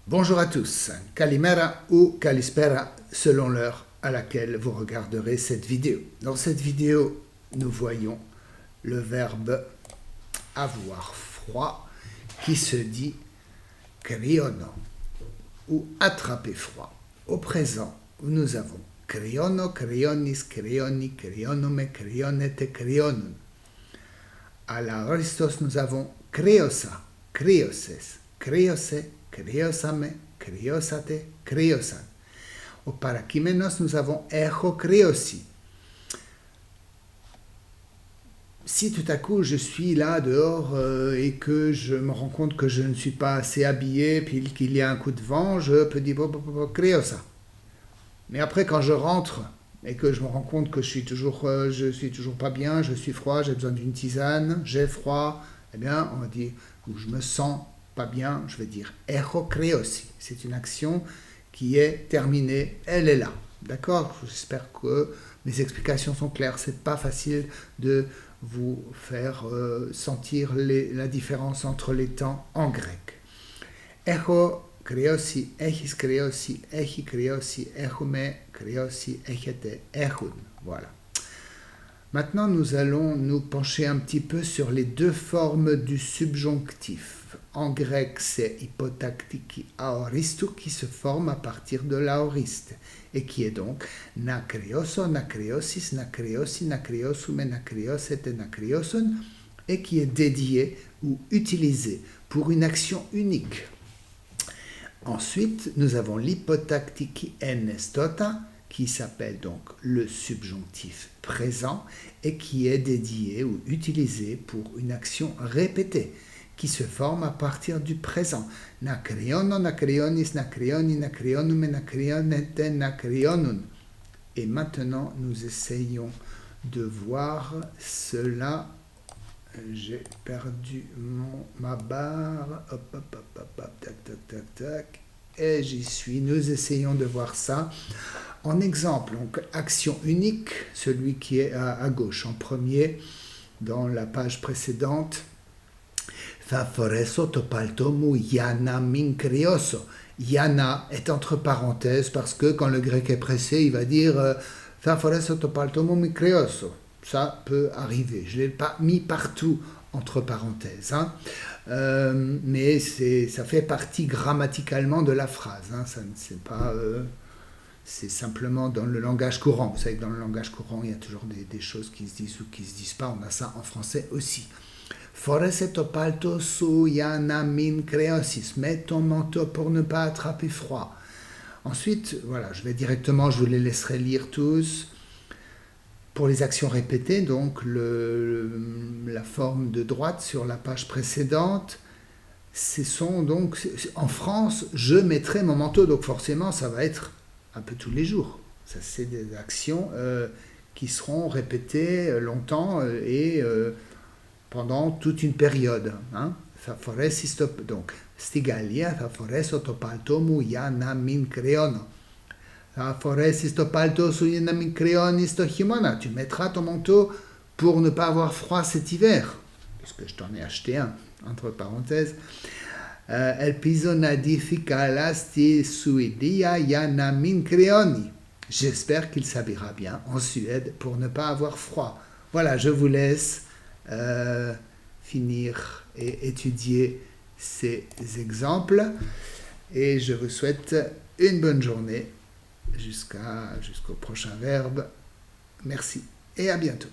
Bonjour à tous, Kalimera ou Kalispera selon l'heure à laquelle vous regarderez cette vidéo. Dans cette vidéo, nous voyons le verbe avoir froid qui se dit kriono ou attraper froid. Au présent, nous avons kriono, krionis, krioni, krionome, krionete, krionun. À l'aoristos, nous avons kriosa, krioses, kriose, kriosame, kriosate, kriosan. Au parakimenos, nous avons echo kriosi. Si tout à coup je suis là dehors et que je me rends compte que je ne suis pas assez habillé, puis qu'il y a un coup de vent, je peux dire kriosa. Mais après, quand je rentre et que je me rends compte que je suis toujours pas bien, je suis froid, j'ai besoin d'une tisane, j'ai froid, eh bien, on va dire, ou je me sens pas bien, je vais dire echo kriosi. C'est une action qui est terminée, elle est là. D'accord? J'espère que mes explications sont claires. C'est pas facile de vous faire sentir la différence entre les temps en grec. Echo kriosi, echis kriosi, echi kriosi, echume kriosi, echete, echun. Voilà. Maintenant, nous allons nous pencher un petit peu sur les deux formes du subjonctif. En grec, c'est hypotaktiki aoristou qui se forme à partir de l'aoriste et qui est donc nakrioso, nakriosis, nakriosi, nakriosume, nakriosete, nakrioson et qui est dédié ou utilisé pour une action unique. Ensuite, nous avons l'hypotaktiki enestota qui s'appelle donc le subjonctif présent et qui est dédié ou utilisé pour une action répétée qui se forme à partir du présent. Nakriono, nakrionis, nakrioni, nakrionume, nakrionete, nakrionun. Et maintenant, nous essayons de voir cela. J'ai perdu ma barre. Hop, hop, hop, hop, hop, tac, tac, tac, tac. Et j'y suis. Nous essayons de voir ça. En exemple, donc, action unique, celui qui est à gauche, en premier, dans la page précédente. Faforeso topaltomu yana minkrioso. Yana est entre parenthèses parce que quand le grec est pressé, il va dire Faforeso topaltomu minkrioso. Ça peut arriver. Je ne l'ai pas mis partout entre parenthèses. Hein. Mais ça fait partie grammaticalement de la phrase. Hein. Ça, c'est pas... c'est simplement dans le langage courant. Vous savez que dans le langage courant, il y a toujours des choses qui se disent ou qui ne se disent pas. On a ça en français aussi. Foreseto palto su yana min creosis. Mets ton manteau pour ne pas attraper froid. Ensuite, voilà, je vous les laisserai lire tous. Pour les actions répétées, donc la forme de droite sur la page précédente, ce sont donc, en France, je mettrai mon manteau. Donc forcément, ça va être un peu tous les jours. Ça, c'est des actions qui seront répétées longtemps et pendant toute une période. Hein. Donc, stigalia, faforeso topaltomu yana min creono. Faforesis topalto su yana min creonis to himona. Tu mettras ton manteau pour ne pas avoir froid cet hiver. Puisque je t'en ai acheté un, entre parenthèses. El piso nadificalasti suidia yana min creoni. J'espère qu'il s'habillera bien en Suède pour ne pas avoir froid. Voilà, je vous laisse finir et étudier ces exemples. Et je vous souhaite une bonne journée jusqu'au prochain verbe. Merci et à bientôt.